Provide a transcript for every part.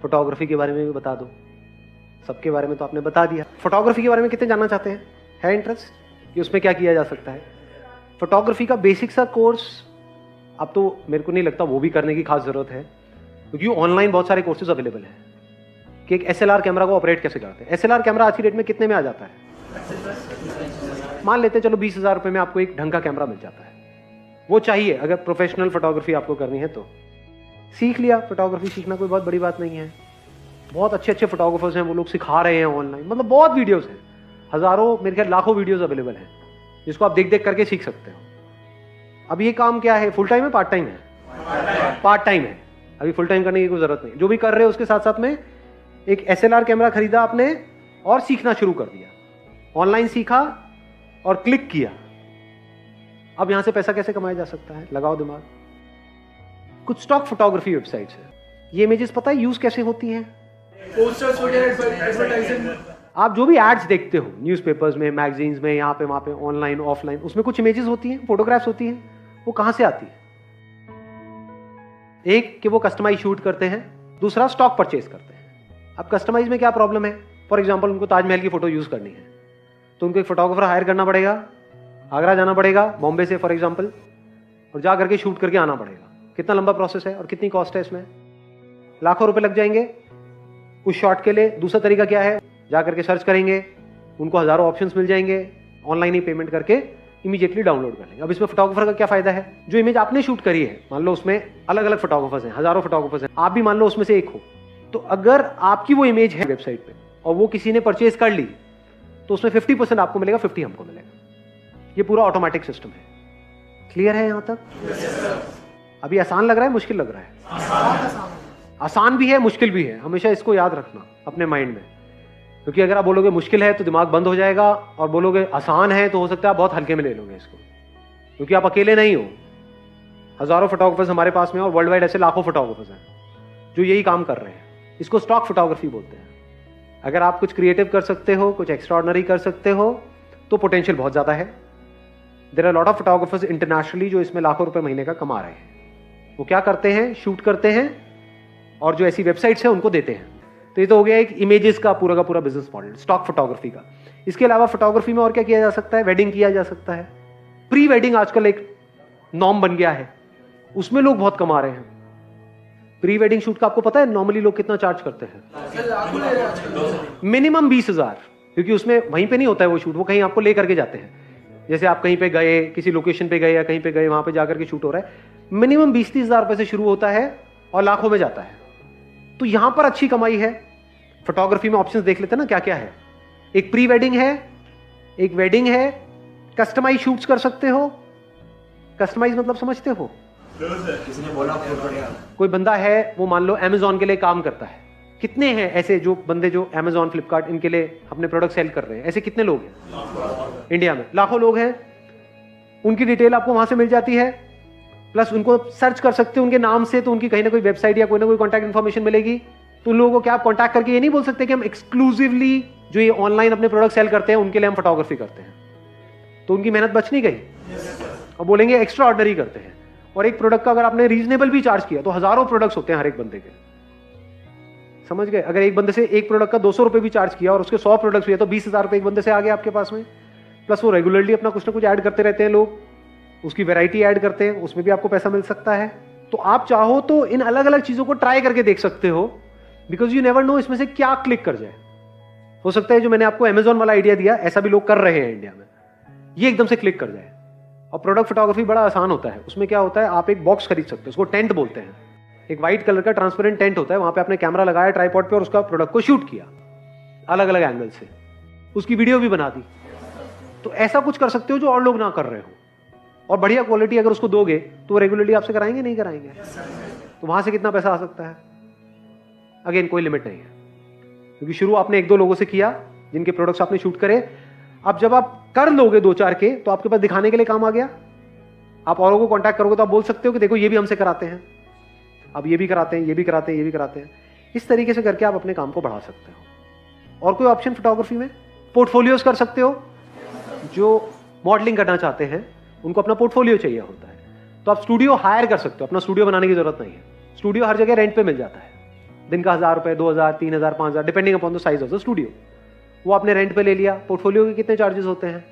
Photography के बारे में भी बता दो। सबके बारे में तो आपने बता दिया। फोटोग्राफी के बारे में कितने जानना चाहते हैं? है इंटरेस्ट कि उसमें क्या किया जा सकता है? फोटोग्राफी का बेसिक सा कोर्स अब तो मेरे को नहीं लगता वो भी करने की खास जरूरत है, क्योंकि ऑनलाइन बहुत सारे कोर्सेज अवेलेबल हैं कि एक SLR कैमरा को ऑपरेट कैसे करते हैं। SLR कैमरा आज की डेट में कितने में आ जाता है? मान लेते हैं चलो 20,000 रुपये में आपको एक ढंग का कैमरा मिल जाता है। वो चाहिए अगर प्रोफेशनल फोटोग्राफी आपको करनी है तो। सीख लिया, फोटोग्राफी सीखना कोई बहुत बड़ी बात नहीं है। बहुत अच्छे अच्छे फोटोग्राफर्स हैं, वो लोग सिखा रहे हैं ऑनलाइन, मतलब बहुत वीडियोस हैं, हजारों मेरे ख्याल लाखों वीडियोस अवेलेबल हैं जिसको आप देख देख करके सीख सकते हो। अब ये काम क्या है, फुल टाइम है पार्ट टाइम है? पार्ट टाइम है। अभी फुल टाइम करने की कोई जरूरत नहीं। जो भी कर रहे हो उसके साथ साथ में एक SLR कैमरा खरीदा आपने और सीखना शुरू कर दिया, ऑनलाइन सीखा और क्लिक किया। अब यहां से पैसा कैसे कमाया जा सकता है? लगाओ दिमाग। कुछ स्टॉक फोटोग्राफी वेबसाइट्स है। ये इमेजेस पता है यूज कैसे होती हैं? पोस्टर्स वगैरह, एडवर्टाइजिंग। आप जो भी एड्स देखते हो न्यूज़पेपर्स में, मैगजीन्स में, यहाँ पे वहाँ पे, ऑनलाइन ऑफलाइन, उसमें कुछ इमेजेस होती हैं, फोटोग्राफ्स होती हैं। वो कहाँ से आती है? एक कि वो कस्टमाइज शूट करते हैं, दूसरा स्टॉक परचेज करते हैं। अब कस्टमाइज में क्या प्रॉब्लम है? फॉर एग्जाम्पल उनको ताजमहल की फोटो यूज करनी है तो उनको एक फोटोग्राफर हायर करना पड़ेगा, आगरा जाना पड़ेगा बॉम्बे से फॉर एग्जाम्पल, और जा करके शूट करके आना पड़ेगा। कितना लंबा प्रोसेस है और कितनी कॉस्ट है इसमें? लाखों रुपए लग जाएंगे उस शॉट के लिए। दूसरा तरीका क्या है? जा करके सर्च करेंगे, उनको हजारों ऑप्शंस मिल जाएंगे, ऑनलाइन ही पेमेंट करके इमीडिएटली डाउनलोड कर लेंगे। अब इसमें फोटोग्राफर का क्या फायदा है? जो इमेज आपने शूट करी है, मान लो उसमें अलग अलग फोटोग्राफर्स हैं, हजारों फोटोग्राफर्स हैं, आप भी मान लो उसमें से एक हो, तो अगर आपकी वो इमेज है वेबसाइट पे और वो किसी ने परचेज कर ली तो उसमें 50% आपको मिलेगा, 50 हमको मिलेगा। ये पूरा ऑटोमेटिक सिस्टम है। क्लियर है यहां तक? अभी आसान लग रहा है, मुश्किल लग रहा है? आसान भी है, मुश्किल भी है। हमेशा इसको याद रखना अपने माइंड में, क्योंकि अगर आप बोलोगे मुश्किल है तो दिमाग बंद हो जाएगा, और बोलोगे आसान है तो हो सकता है आप बहुत हल्के में ले लोगे इसको, क्योंकि आप अकेले नहीं हो। हजारों फोटोग्राफर्स हमारे पास में और वर्ल्ड वाइड ऐसे लाखों फोटोग्राफर्स हैं जो यही काम कर रहे हैं। इसको स्टॉक फोटोग्राफी बोलते हैं। अगर आप कुछ क्रिएटिव कर सकते हो, कुछ एक्स्ट्राऑर्डिनरी कर सकते हो तो पोटेंशियल बहुत ज्यादा है। There are lot of photographers internationally जो इसमें लाखों रुपए महीने का कमा रहे हैं। वो क्या करते हैं? शूट करते हैं और जो ऐसी वेबसाइट्स हैं उनको देते हैं। तो ये तो हो गया एक इमेजेस का पूरा बिजनेस मॉडल स्टॉक फोटोग्राफी का। इसके अलावा फोटोग्राफी में और क्या किया जा सकता है? वेडिंग किया जा सकता है। प्री वेडिंग आजकल एक नॉर्म बन गया है, उसमें लोग बहुत कमा रहे हैं। प्री वेडिंग शूट का आपको पता है नॉर्मली लोग कितना चार्ज करते हैं? मिनिमम 20,000, क्योंकि उसमें वहीं पे नहीं होता है वो शूट, वो कहीं आपको ले करके जाते हैं। जैसे आप कहीं पे गए, किसी लोकेशन पे गए या कहीं पे गए, वहां पे जाकर के शूट हो रहा है। मिनिमम 20-30 हजार रुपए से शुरू होता है और लाखों में जाता है। तो यहां पर अच्छी कमाई है। फोटोग्राफी में ऑप्शंस देख लेते हैं ना क्या क्या है। एक प्री वेडिंग है, एक वेडिंग है, कस्टमाइज शूट्स कर सकते हो। कस्टमाइज मतलब समझते हो? किसी ने बोला कोई बंदा है वो मान लो अमेजॉन के लिए काम करता है। कितने हैं ऐसे जो बंदे जो अमेजॉन, फ्लिपकार्ट इनके लिए अपने प्रोडक्ट सेल कर रहे हैं? ऐसे कितने लोग हैं इंडिया में? लाखों लोग हैं। उनकी डिटेल आपको वहां से मिल जाती है, प्लस उनको सर्च कर सकते हो उनके नाम से, तो उनकी कहीं ना कोई वेबसाइट या कोई ना कोई कॉन्टैक्ट इन्फॉर्मेशन मिलेगी। तो उन लोगों को क्या आप कॉन्टैक्ट करके ये नहीं बोल सकते कि हम एक्सक्लूसिवली जो ये ऑनलाइन अपने प्रोडक्ट सेल करते हैं उनके लिए हम फोटोग्राफी करते हैं? तो उनकी मेहनत बच नहीं गई। और बोलेंगे एक्स्ट्रा ऑर्डिनरी करते हैं। और एक प्रोडक्ट का अगर आपने रीजनेबल भी चार्ज किया तो हजारों प्रोडक्ट्स होते हैं हर एक बंदे के, समझ गए? अगर एक बंदे से एक प्रोडक्ट का 200 रुपए भी चार्ज किया और उसके 100 प्रोडक्ट्स हुए तो 20,000 रुपए एक बंदे से आ गए आपके पास में। प्लस वो रेगुलरली अपना कुछ ना कुछ ऐड करते रहते हैं लोग, उसकी वैरायटी ऐड करते हैं, उसमें भी आपको पैसा मिल सकता है। तो आप चाहो तो इन अलग अलग चीजों को ट्राई करके देख सकते हो, बिकॉज यू नेवर नो इसमें से क्या क्लिक कर जाए। हो सकता है जो मैंने आपको अमेजॉन वाला आइडिया दिया, ऐसा भी लोग कर रहे हैं इंडिया में, ये एकदम से क्लिक कर जाए। और प्रोडक्ट फोटोग्राफी बड़ा आसान होता है। उसमें क्या होता है, आप एक बॉक्स खरीद सकते हो, उसको टेंट बोलते हैं। एक व्हाइट कलर का ट्रांसपेरेंट टेंट होता है, वहां पे आपने कैमरा लगाया ट्राइपॉड पे और उसका प्रोडक्ट को शूट किया अलग अलग एंगल से, उसकी वीडियो भी बना दी। तो ऐसा कुछ कर सकते हो जो और लोग ना कर रहे हो, और बढ़िया क्वालिटी अगर उसको दोगे तो वो रेगुलरली आपसे कराएंगे, नहीं कराएंगे? तो वहां से कितना पैसा आ सकता है? अगेन कोई लिमिट नहीं है, क्योंकि शुरू आपने 1-2 लोगों से किया जिनके प्रोडक्ट्स आपने शूट करे। अब जब आप कर लोगे 2-4 के, तो आपके पास दिखाने के लिए काम आ गया। आप औरों को कांटेक्ट करोगे तो आप बोल सकते हो कि देखो ये भी हमसे कराते हैं, अब ये भी कराते हैं, ये भी कराते हैं, ये भी कराते हैं। इस तरीके से करके आप अपने काम को बढ़ा सकते हो। और कोई ऑप्शन फोटोग्राफी में? पोर्टफोलियोज कर सकते हो। जो मॉडलिंग करना चाहते हैं उनको अपना पोर्टफोलियो चाहिए होता है, तो आप स्टूडियो हायर कर सकते हो। अपना स्टूडियो बनाने की जरूरत नहीं है, स्टूडियो हर जगह रेंट पे मिल जाता है। दिन का 1000 रुपए, 2000, 3000, 5000, depending upon the size of the studio. वो आपने रेंट पे ले लिया। पोर्टफोलियो के कितने चार्जेस होते हैं?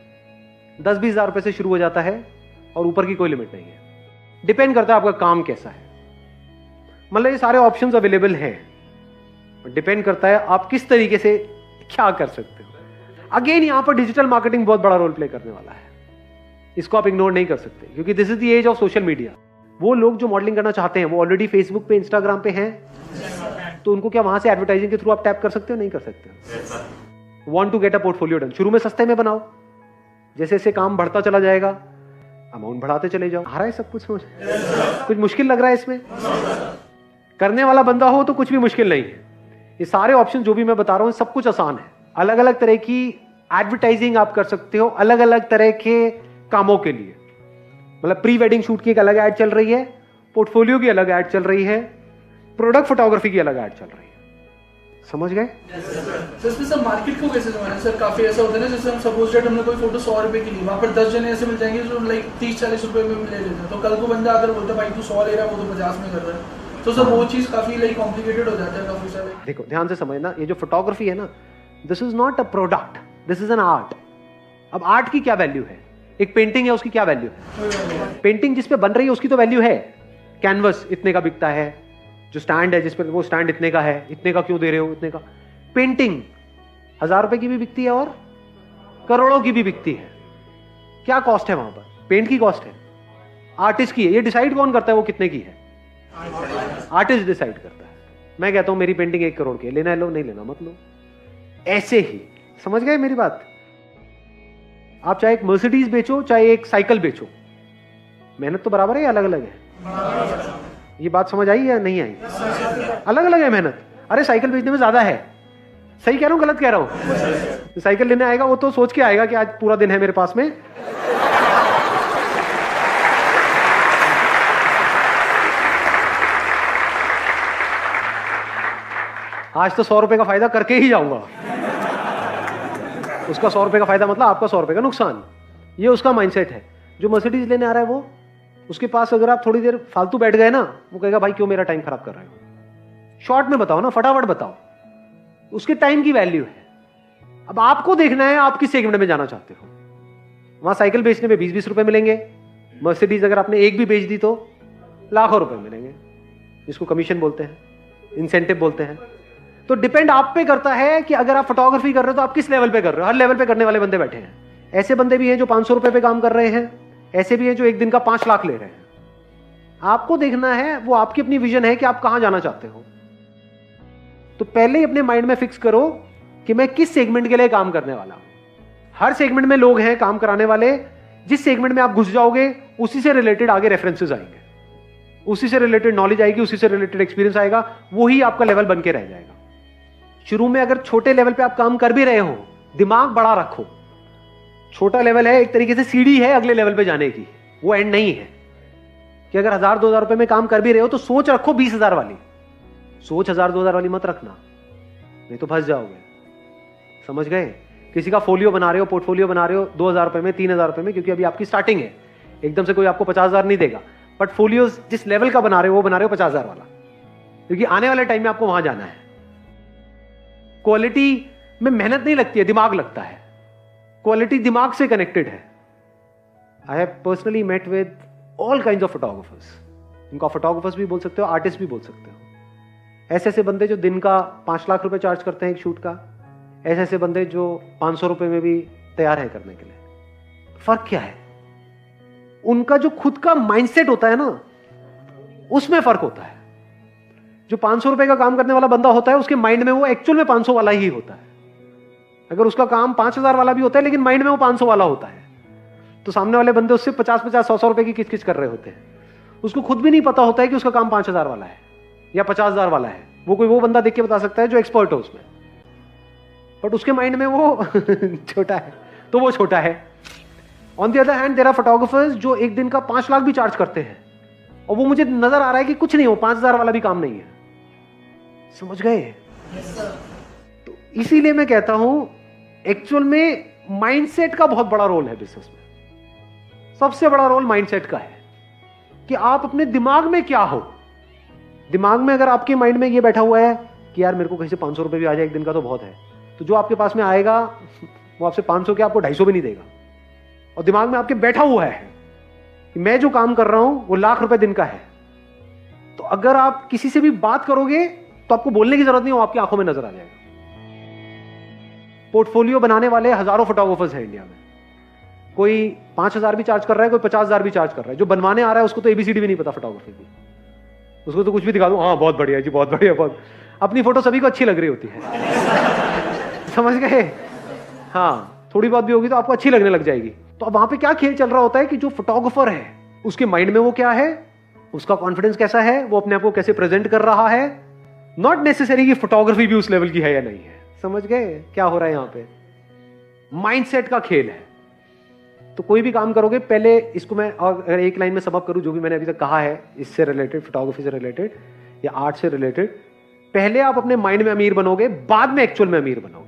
10-20 हज़ार रुपए से शुरू हो जाता है और ऊपर की कोई लिमिट नहीं है। डिपेंड करता है आपका काम कैसा है। मतलब ये सारे ऑप्शंस अवेलेबल हैं, डिपेंड करता है आप किस तरीके से क्या कर सकते हो। अगेन यहां पर डिजिटल मार्केटिंग बहुत बड़ा रोल प्ले करने वाला है, इसको आप इग्नोर नहीं कर सकते, क्योंकि this is the age of social media. वो लोग जो मॉडलिंग करना चाहते हैं वो ऑलरेडी फेसबुक पे, इंस्टाग्राम पे हैं, तो उनको क्या वहां से एडवर्टाइजिंग के थ्रू आप टैप कर सकते हो? नहीं कर सकते। Want to get a portfolio done, शुरू में सस्ते में बनाओ, जैसे जैसे काम बढ़ता चला जाएगा अमाउंट बढ़ाते चले जाओ। आ रहा है सब कुछ समझ? कुछ मुश्किल लग रहा है इसमें? करने वाला बंदा हो तो कुछ भी मुश्किल नहीं है। ये सारे ऑप्शन जो भी मैं बता रहा हूं सब कुछ आसान है। अलग अलग तरह की एडवर्टाइजिंग आप कर सकते हो अलग अलग तरह के कामों के लिए। मतलब प्री वेडिंग शूट की एक अलग ऐड चल रही है, पोर्टफोलियो की अलग ऐड चल रही है, प्रोडक्ट फोटोग्राफी की अलग ऐड चल रही है। समझ गए? सर मार्केट को कैसे समझना सर? काफी ऐसा होता है ना, जैसे हम सपोज दैट हमने कोई फोटो 100 रुपए की ली, वहां पर 10 जने ऐसे मिल जाएंगे जो लाइक 30-40 रुपए में ले लेते हैं। तो कल को बंदा अगर बोलता है भाई तू 100 ले रहा है, वो तो 50 में कर रहा है, तो सर वो चीज काफी लाइक कॉम्प्लिकेटेड हो जाता है काफी सारे। देखो ध्यान से समझना, ये जो फोटोग्राफी है ना, this is not a product, this is an art. अब आर्ट की क्या वैल्यू है? एक पेंटिंग है, उसकी क्या वैल्यू है? पेंटिंग जिस पे बन रही है उसकी तो वैल्यू है। कैनवस इतने का बिकता है, जो स्टैंड है जिस पे, वो स्टैंड इतने का है, इतने का क्यों दे रहे हो, इतने का। पेंटिंग 1000 रुपए की भी बिकती है और करोड़ों की भी बिकती है। क्या कॉस्ट है वहां पर? पेंट की कॉस्ट है, आर्टिस्ट की है। ये डिसाइड कौन करता है वो कितने की है? आर्टिस्ट डिसाइड करता है। मैं कहता हूं मेरी पेंटिंग 1 करोड़ की है, लेना है लो, नहीं लेना मत लो। ऐसे ही समझ गए मेरी बात? आप चाहे एक मर्सिडीज बेचो चाहे एक साइकिल बेचो, मेहनत तो बराबर है या अलग अलग है? ये बात समझ आई या नहीं आई? अलग अलग है मेहनत। अरे साइकिल बेचने में ज्यादा है। सही कह रहा हूं गलत कह रहा हूं? साइकिल लेने आएगा वो तो सोच के आएगा कि आज पूरा दिन है मेरे पास में, आज तो 100 रुपए का फायदा करके ही जाऊंगा। उसका 100 रुपए का फायदा मतलब आपका 100 रुपए का नुकसान। ये उसका माइंडसेट है। जो मर्सिडीज लेने आ रहा है वो, उसके पास अगर आप थोड़ी देर फालतू बैठ गए ना, वो कहेगा भाई क्यों मेरा टाइम खराब कर रहे हो। शॉर्ट में बताओ ना, फटाफट बताओ। उसके टाइम की वैल्यू है। अब आपको देखना है आप किस सेगमेंट में जाना चाहते हो। वहां साइकिल बेचने में 20-20 रुपए मिलेंगे, मर्सिडीज अगर आपने एक भी बेच दी तो लाखों रुपए मिलेंगे, जिसको कमीशन बोलते हैं, इंसेंटिव बोलते हैं। तो डिपेंड आप पे करता है कि अगर आप फोटोग्राफी कर रहे हो तो आप किस लेवल पे कर रहे हो। हर लेवल पे करने वाले बंदे बैठे हैं। ऐसे बंदे भी हैं जो 500 रुपए पे काम कर रहे हैं, ऐसे भी हैं जो एक दिन का 5 लाख ले रहे हैं। आपको देखना है, वो आपकी अपनी विजन है कि आप कहां जाना चाहते हो। तो पहले ही अपने माइंड में फिक्स करो कि मैं किस सेगमेंट के लिए काम करने वाला हूं। हर सेगमेंट में लोग हैं काम कराने वाले। जिस सेगमेंट में आप घुस जाओगे उसी से रिलेटेड आगे रेफरेंसेस आएंगे, उसी से रिलेटेड नॉलेज आएगी, उसी से रिलेटेड एक्सपीरियंस आएगा, वही आपका लेवल बन के रह जाएगा। शुरू में अगर छोटे लेवल पे आप काम कर भी रहे हो, दिमाग बड़ा रखो। छोटा लेवल है, एक तरीके से सीढ़ी है अगले लेवल पे जाने की, वो एंड नहीं है। कि अगर 1000-2000 रुपए में काम कर भी रहे हो तो सोच रखो 20,000 वाली। सोच 1000-2000 वाली मत रखना, नहीं तो फंस जाओगे। समझ गए? किसी का फोलियो बना रहे हो, पोर्टफोलियो बना रहे हो 2000 रुपए में, 3000 रुपए में, क्योंकि अभी आपकी स्टार्टिंग है, एकदम से कोई आपको 50,000 नहीं देगा। बट फोलियो जिस लेवल का बना रहे हो वो बना रहे हो 50,000 वाला, क्योंकि आने वाले टाइम में आपको वहां जाना है। क्वालिटी में मेहनत नहीं लगती है, दिमाग लगता है। क्वालिटी दिमाग से कनेक्टेड है। I have personally met with all kinds of photographers. इनको फोटोग्राफर्स भी बोल सकते हो, आर्टिस्ट भी बोल सकते हो। ऐसे ऐसे बंदे जो दिन का 5 लाख रुपए चार्ज करते हैं एक शूट का, ऐसे ऐसे बंदे जो 500 रुपए में भी तैयार है करने के लिए। फर्क क्या है? उनका जो खुद का माइंडसेट होता है ना, उसमें फर्क होता है। जो 500 रुपए का काम करने वाला बंदा होता है, उसके माइंड में वो एक्चुअल में 500 वाला ही होता है। अगर उसका काम 5000 वाला भी होता है लेकिन माइंड में वो 500 वाला होता है, तो सामने वाले बंदे उससे 50-50, 100-100 रुपए की किच-किच कर रहे होते हैं। उसको खुद भी नहीं पता होता है कि उसका काम 5000 वाला है या 50,000 वाला है। वो बंदा देख के बता सकता है जो एक्सपर्ट हो उसमें, बट उसके माइंड में वो छोटा है, तो वो छोटा है। On the other hand there are photographers जो एक दिन का 5 लाख भी चार्ज करते हैं, और वो मुझे नजर आ रहा है कि कुछ नहीं हो, 5000 वाला भी काम नहीं है। समझ गए? तो इसीलिए मैं कहता हूं एक्चुअल में माइंडसेट का बहुत बड़ा रोल है बिजनेस में। सबसे बड़ा रोल माइंडसेट का है कि आप अपने दिमाग में क्या हो। दिमाग में अगर आपके माइंड में ये बैठा हुआ है कि यार मेरे को कहीं से 500 रुपये भी आ जाए एक दिन का तो बहुत है, तो जो आपके पास में आएगा वो आपसे 500 के आपको 250 भी नहीं देगा, और दिमाग में आपके बैठा हुआ है कि मैं जो काम कर रहा हूं वो लाख रुपए दिन का है। तो अगर आप किसी से भी बात करोगे तो आपको बोलने की जरूरत नहीं, वो आपकी आंखों में नजर आ जाएगा। पोर्टफोलियो बनाने वाले हजारों फोटोग्राफर्स हैं इंडिया में, कोई 5,000 भी चार्ज कर रहा है, कोई 50,000 भी चार्ज कर रहा है। जो बनवाने आ रहा है उसको तो एबीसीडी भी नहीं पता फोटोग्राफी की, उसको तो कुछ भी दिखा दो, हाँ बहुत बढ़िया जी, बहुत बढ़िया, बहुत। अपनी फोटो सभी को अच्छी लग रही होती है समझ गए? हाँ, थोड़ी बहुत भी होगी तो आपको अच्छी लगने लग जाएगी। तो अब वहां पे क्या खेल चल रहा होता है कि जो फोटोग्राफर है उसके माइंड में वो क्या है, उसका कॉन्फिडेंस कैसा है, वो अपने आप को कैसे प्रेजेंट कर रहा है, नॉट नेसेसरी कि फोटोग्राफी भी उस लेवल की है या नहीं है। समझ गए क्या हो रहा है? यहां पे माइंडसेट का खेल है। तो कोई भी काम करोगे, पहले इसको मैं अगर एक लाइन में समअप करूं जो भी मैंने अभी तक कहा है इससे रिलेटेड, फोटोग्राफी से रिलेटेड या आर्ट से रिलेटेड, पहले आप अपने माइंड में अमीर बनोगे, बाद में एक्चुअल में अमीर बनोगे।